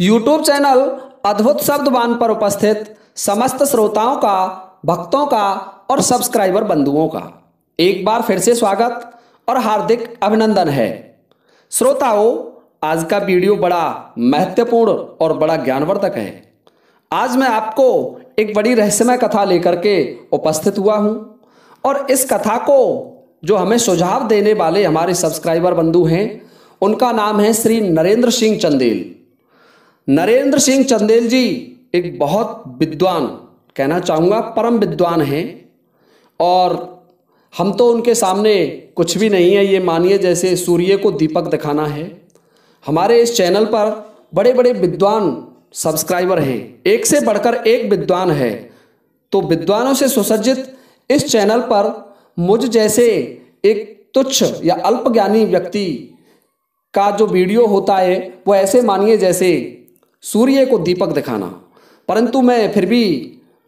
YouTube channel अद्भुत शब्दवान पर उपस्थित समस्त श्रोताओं का, भक्तों का और सब्सक्राइबर बंधुओं का एक बार फिर से स्वागत और हार्दिक अभिनंदन है। श्रोताओं, आज का वीडियो बड़ा महत्वपूर्ण और बड़ा ज्ञानवर्धक है। आज मैं आपको एक बड़ी रहस्यमय कथा लेकर के उपस्थित हुआ हूं और इस कथा को जो हमें सुझाव देने वाले हमारे सब्सक्राइबर बंधु हैं, उनका नाम है श्री नरेंद्र सिंह चंदेल। नरेंद्र सिंह चंदेल जी एक बहुत विद्वान, कहना चाहूँगा परम विद्वान हैं और हम तो उनके सामने कुछ भी नहीं है। ये मानिए जैसे सूर्य को दीपक दिखाना है। हमारे इस चैनल पर बड़े बड़े विद्वान सब्सक्राइबर हैं, एक से बढ़कर एक विद्वान है। तो विद्वानों से सुसज्जित इस चैनल पर मुझ जैसे एक तुच्छ या अल्पज्ञानी व्यक्ति का जो वीडियो होता है वो ऐसे मानिए जैसे सूर्य को दीपक दिखाना। परंतु मैं फिर भी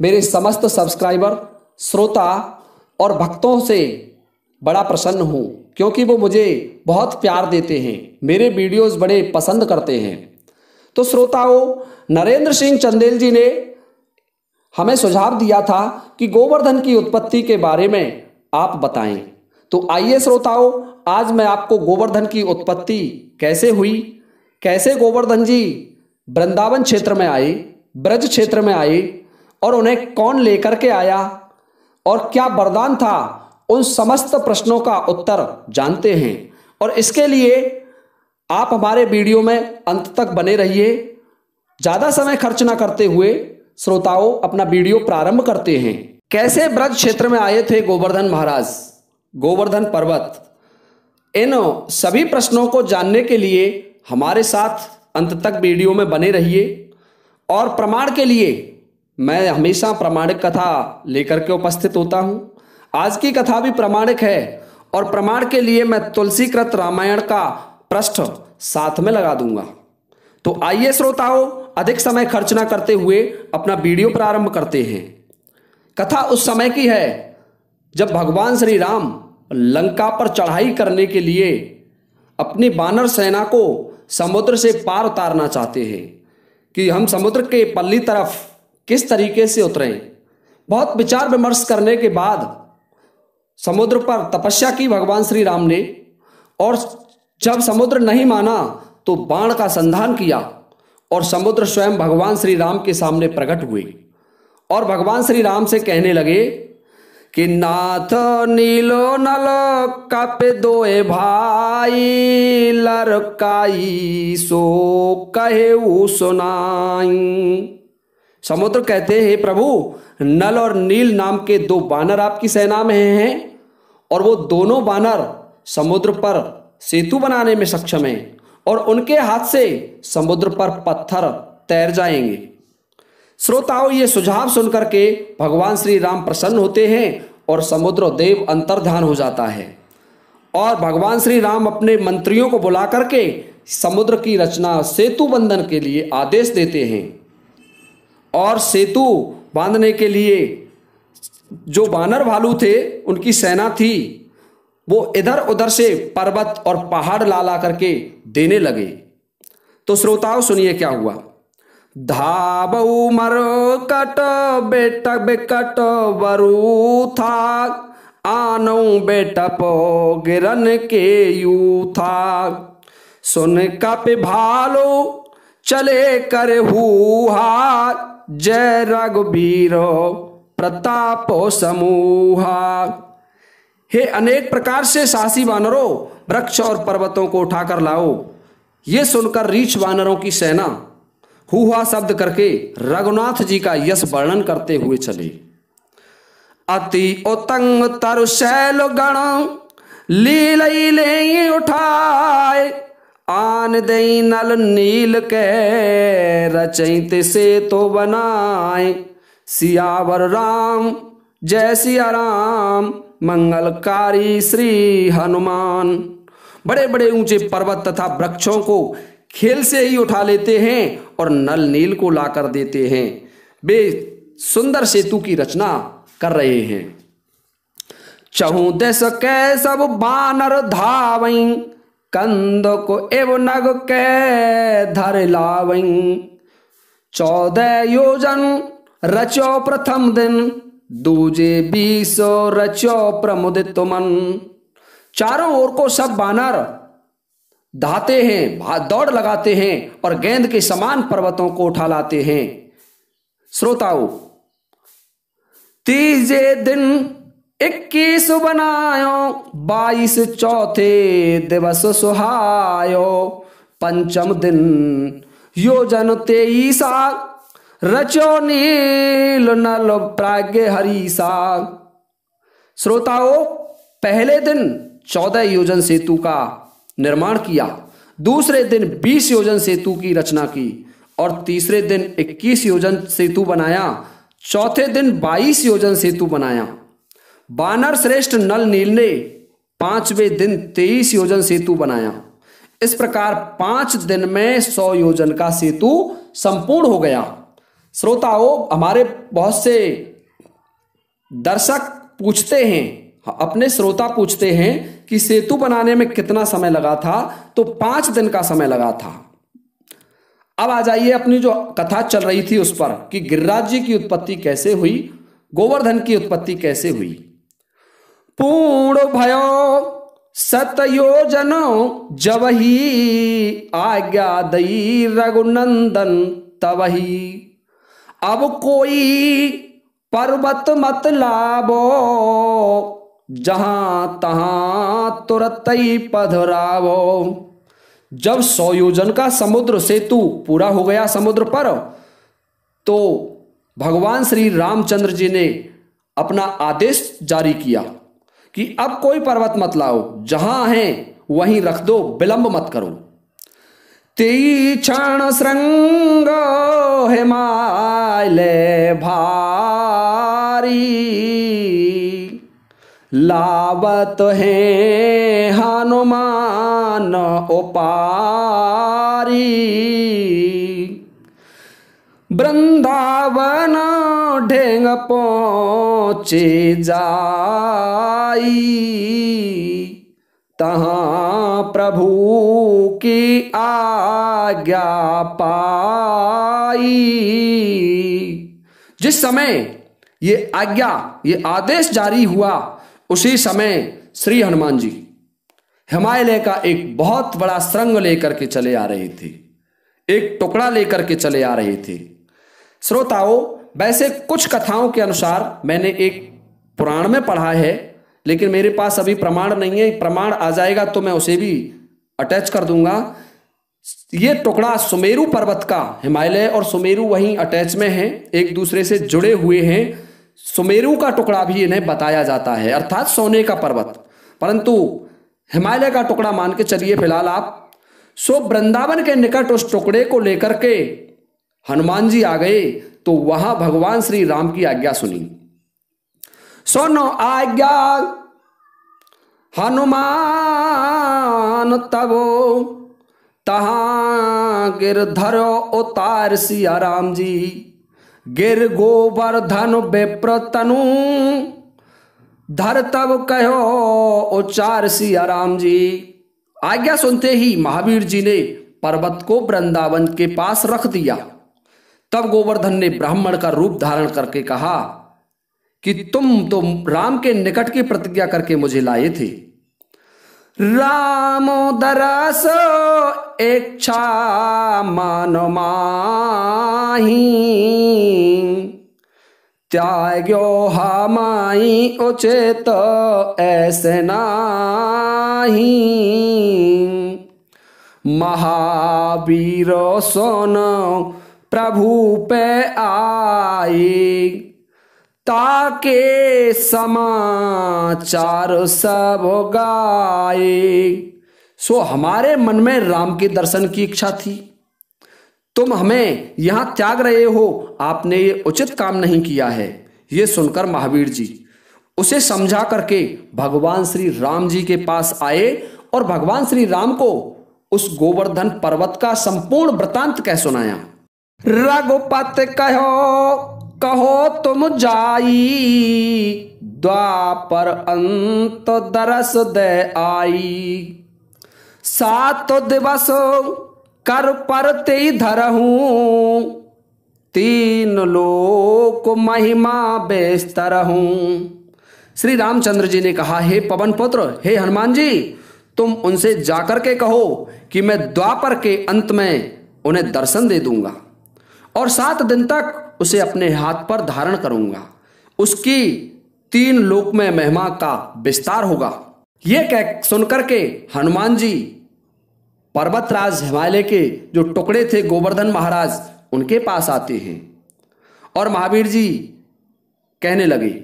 मेरे समस्त सब्सक्राइबर, श्रोता और भक्तों से बड़ा प्रसन्न हूँ, क्योंकि वो मुझे बहुत प्यार देते हैं, मेरे वीडियोस बड़े पसंद करते हैं। तो श्रोताओं, नरेंद्र सिंह चंदेल जी ने हमें सुझाव दिया था कि गोवर्धन की उत्पत्ति के बारे में आप बताएं। तो आइए श्रोताओं, आज मैं आपको गोवर्धन की उत्पत्ति कैसे हुई, कैसे गोवर्धन जी वृंदावन क्षेत्र में आए, ब्रज क्षेत्र में आए और उन्हें कौन लेकर के आया और क्या वरदान था, उन समस्त प्रश्नों का उत्तर जानते हैं। और इसके लिए आप हमारे वीडियो में अंत तक बने रहिए। ज्यादा समय खर्च ना करते हुए श्रोताओं अपना वीडियो प्रारंभ करते हैं। कैसे ब्रज क्षेत्र में आए थे गोवर्धन महाराज, गोवर्धन पर्वत, इन सभी प्रश्नों को जानने के लिए हमारे साथ अंत तक वीडियो में बने रहिए। और प्रमाण के लिए मैं हमेशा प्रामाणिक कथा लेकर के उपस्थित होता हूं। आज की कथा भी प्रामाणिक है और प्रमाण के लिए मैं तुलसीकृत रामायण का पृष्ठ साथ में लगा दूंगा। तो आइए श्रोताओं, अधिक समय खर्च ना करते हुए अपना वीडियो प्रारंभ करते हैं। कथा उस समय की है जब भगवान श्री राम लंका पर चढ़ाई करने के लिए अपनी वानर सेना को समुद्र से पार उतारना चाहते हैं कि हम समुद्र के पल्ली तरफ किस तरीके से उतरें। बहुत विचार विमर्श करने के बाद समुद्र पर तपस्या की भगवान श्री राम ने, और जब समुद्र नहीं माना तो बाण का संधान किया और समुद्र स्वयं भगवान श्री राम के सामने प्रकट हुए और भगवान श्री राम से कहने लगे कि नाथ नीलो नल कपे दोए भाई, लरकाई सो कहे सुनाई। समुद्र कहते हैं, प्रभु नल और नील नाम के दो बानर आपकी सेना में हैं और वो दोनों बानर समुद्र पर सेतु बनाने में सक्षम हैं और उनके हाथ से समुद्र पर पत्थर तैर जाएंगे। श्रोताओं, ये सुझाव सुनकर के भगवान श्री राम प्रसन्न होते हैं और समुद्र देव अंतर्ध्यान हो जाता है और भगवान श्री राम अपने मंत्रियों को बुला करके समुद्र की रचना सेतु बंधन के लिए आदेश देते हैं। और सेतु बांधने के लिए जो वानर भालू थे, उनकी सेना थी, वो इधर उधर से पर्वत और पहाड़ ला ला करके देने लगे। तो श्रोताओं सुनिए क्या हुआ। धाबऊ मर कट बेटा बेकट बरू था, आनऊ बेटा पो गिरन के यू था, सुन कप भालो चले कर हुआ, जय रघुबीर प्रताप समूहा। हे अनेक प्रकार से साहसी वानरों, वृक्ष और पर्वतों को उठाकर लाओ। ये सुनकर रीछ वानरों की सेना हुआ शब्द करके रघुनाथ जी का यश वर्णन करते हुए चले। अति उतंग तरु शैल गण लीलई ले उठाए, आन दई नल नील के रचैत से तो बनाए, सियावर राम जय सिया राम मंगलकारी श्री हनुमान। बड़े बड़े ऊंचे पर्वत तथा वृक्षों को खेल से ही उठा लेते हैं और नल नील को ला कर देते हैं। वे सुंदर सेतु की रचना कर रहे हैं। चहु देश कै सब बानर धावई, कंद को एव नग के धर लावई। 14 योजन रचो प्रथम दिन, दूजे 20 रचो प्रमुदित मन। चारों ओर को सब बानर धाते हैं, दौड़ लगाते हैं और गेंद के समान पर्वतों को उठा लाते हैं। श्रोताओं, तीजे दिन 21 बनायो, 22 चौथे दिवस सुहायो। पंचम दिन योजन 23 रचो नील नल प्राज्ञ हरीसा। श्रोताओं, पहले दिन 14 योजन सेतु का निर्माण किया, दूसरे दिन 20 योजन सेतु की रचना की और तीसरे दिन 21 योजन सेतु बनाया, चौथे दिन 22 योजन सेतु बनाया। बानर श्रेष्ठ नल नील ने 5वें दिन 23 योजन सेतु बनाया। इस प्रकार 5 दिन में 100 योजन का सेतु संपूर्ण हो गया। श्रोताओं, हमारे बहुत से दर्शक पूछते हैं, अपने श्रोता पूछते हैं कि सेतु बनाने में कितना समय लगा था, तो 5 दिन का समय लगा था। अब आ जाइए अपनी जो कथा चल रही थी उस पर कि गिरिराज जी की उत्पत्ति कैसे हुई, गोवर्धन की उत्पत्ति कैसे हुई। पूर्ण भयो 7 योजन जबहि, आज्ञा दई रघुनंदन तबहि। अब कोई पर्वत मत लाबो, जहां तहां तुरत ही पधरावो। जब 100 योजन का समुद्र सेतु पूरा हो गया समुद्र पर, तो भगवान श्री रामचंद्र जी ने अपना आदेश जारी किया कि अब कोई पर्वत मत लाओ, जहां है वहीं रख दो, विलंब मत करो। तीक्षण श्रृंग हिमालय भारी, लावत है हनुमान उपारी। वृंदावन ढेंग पहुँचे जाई, तहाँ प्रभु की आज्ञा पाई। जिस समय ये आज्ञा, ये आदेश जारी हुआ, उसी समय श्री हनुमान जी हिमालय का एक बहुत बड़ा श्रृंग लेकर के चले आ रहे थे, एक टुकड़ा लेकर के चले आ रहे थे। श्रोताओं, वैसे कुछ कथाओं के अनुसार मैंने एक पुराण में पढ़ा है, लेकिन मेरे पास अभी प्रमाण नहीं है। प्रमाण आ जाएगा तो मैं उसे भी अटैच कर दूंगा। ये टुकड़ा सुमेरु पर्वत का, हिमालय और सुमेरु वहीं अटैच में है, एक दूसरे से जुड़े हुए हैं। सुमेरु का टुकड़ा भी इन्हें बताया जाता है, अर्थात सोने का पर्वत, परंतु हिमालय का टुकड़ा मान के चलिए फिलहाल आप। सो वृंदावन के निकट उस टुकड़े को लेकर के हनुमान जी आ गए, तो वहां भगवान श्री राम की आज्ञा सुनी। सुनो आज्ञा हनुमान तबो, तहां गिरधरो उतार सिया राम जी। गिर गोवर्धन विप्र तनु, धर तब कहो उचार सिया राम जी। आज्ञा सुनते ही महावीर जी ने पर्वत को वृंदावन के पास रख दिया। तब गोवर्धन ने ब्राह्मण का रूप धारण करके कहा कि तुम तो राम के निकट की प्रतिज्ञा करके मुझे लाए थे। राम दरस इच्छा मान माही, त्याग्यो हमाई उचित ऐसे नाही। महावीर सोन प्रभु पे आए, ताके समाचार सब गाए। सो हमारे मन में राम के दर्शन की इच्छा थी, तुम हमें यहां त्याग रहे हो, आपने ये उचित काम नहीं किया है। ये सुनकर महावीर जी उसे समझा करके भगवान श्री राम जी के पास आए और भगवान श्री राम को उस गोवर्धन पर्वत का संपूर्ण वृतांत कह सुनाया। रघुपति कहो तुम जाई, द्वापर अंत दरस दे आई। सात दिवस कर परते धरहूं, तीन लोक महिमा बेस्तरहूं। श्री रामचंद्र जी ने कहा, हे पवन पुत्र, हे हनुमान जी, तुम उनसे जाकर के कहो कि मैं द्वापर के अंत में उन्हें दर्शन दे दूंगा और 7 दिन तक उसे अपने हाथ पर धारण करूंगा। उसकी 3 लोक में महिमा का विस्तार होगा। यह कह सुनकर के हनुमान जी पर्वतराज हिमालय के जो टुकड़े थे गोवर्धन महाराज, उनके पास आते हैं और महावीर जी कहने लगे,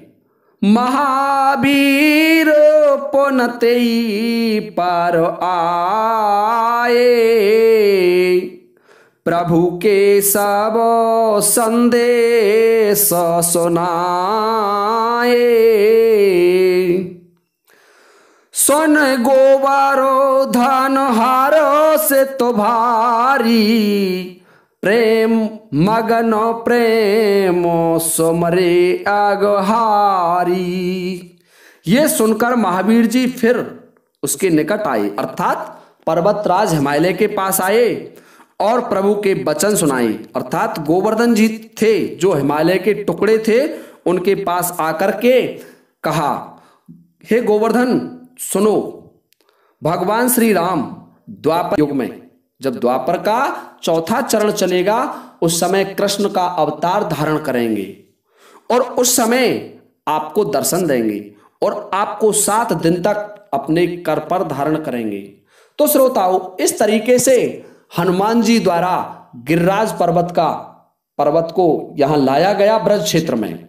महावीर पुनते पर आए, प्रभु के सब संदेश सुनाए। सुन गोबारो धन हारो से तो भारी, प्रेम मगन प्रेम सुमरे अगहारी। ये सुनकर महावीर जी फिर उसके निकट आए, अर्थात पर्वतराज हिमालय के पास आए और प्रभु के वचन सुनाए। अर्थात गोवर्धन जी थे जो हिमालय के टुकड़े थे, उनके पास आकर के कहा, हे गोवर्धन सुनो, भगवान श्री राम द्वापर युग में, जब द्वापर का 4था चरण चलेगा, उस समय कृष्ण का अवतार धारण करेंगे और उस समय आपको दर्शन देंगे और आपको 7 दिन तक अपने कर पर धारण करेंगे। तो श्रोताओं, इस तरीके से हनुमान जी द्वारा गिरिराज पर्वत को यहां लाया गया ब्रज क्षेत्र में।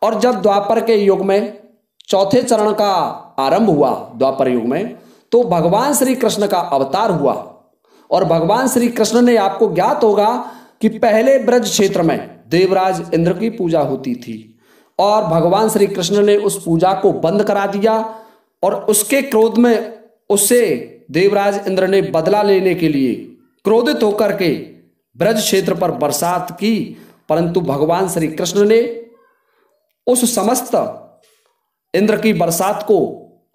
और जब द्वापर के युग में 4थे चरण का आरंभ हुआ द्वापर युग में, तो भगवान श्री कृष्ण का अवतार हुआ। और भगवान श्री कृष्ण ने, आपको ज्ञात होगा कि पहले ब्रज क्षेत्र में देवराज इंद्र की पूजा होती थी और भगवान श्री कृष्ण ने उस पूजा को बंद करा दिया और उसके क्रोध में उससे देवराज इंद्र ने बदला लेने के लिए क्रोधित होकर के ब्रज क्षेत्र पर बरसात की। परंतु भगवान श्री कृष्ण ने उस समस्त इंद्र की बरसात को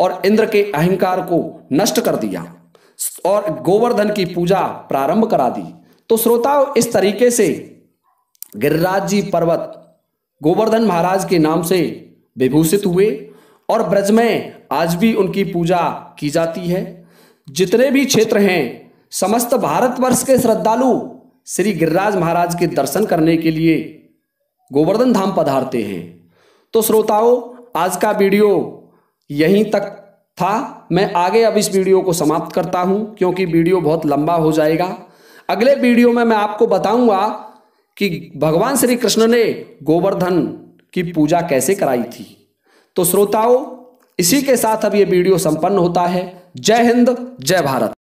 और इंद्र के अहंकार को नष्ट कर दिया और गोवर्धन की पूजा प्रारंभ करा दी। तो श्रोताओं, इस तरीके से गिरिराज जी पर्वत गोवर्धन महाराज के नाम से विभूषित हुए और ब्रज में आज भी उनकी पूजा की जाती है। जितने भी क्षेत्र हैं, समस्त भारतवर्ष के श्रद्धालु श्री गिरिराज महाराज के दर्शन करने के लिए गोवर्धन धाम पधारते हैं। तो श्रोताओं, आज का वीडियो यहीं तक था। मैं आगे अब इस वीडियो को समाप्त करता हूं क्योंकि वीडियो बहुत लंबा हो जाएगा। अगले वीडियो में मैं आपको बताऊंगा कि भगवान श्री कृष्ण ने गोवर्धन की पूजा कैसे कराई थी। तो श्रोताओं, इसी के साथ अब ये वीडियो संपन्न होता है। जय हिंद, जय भारत।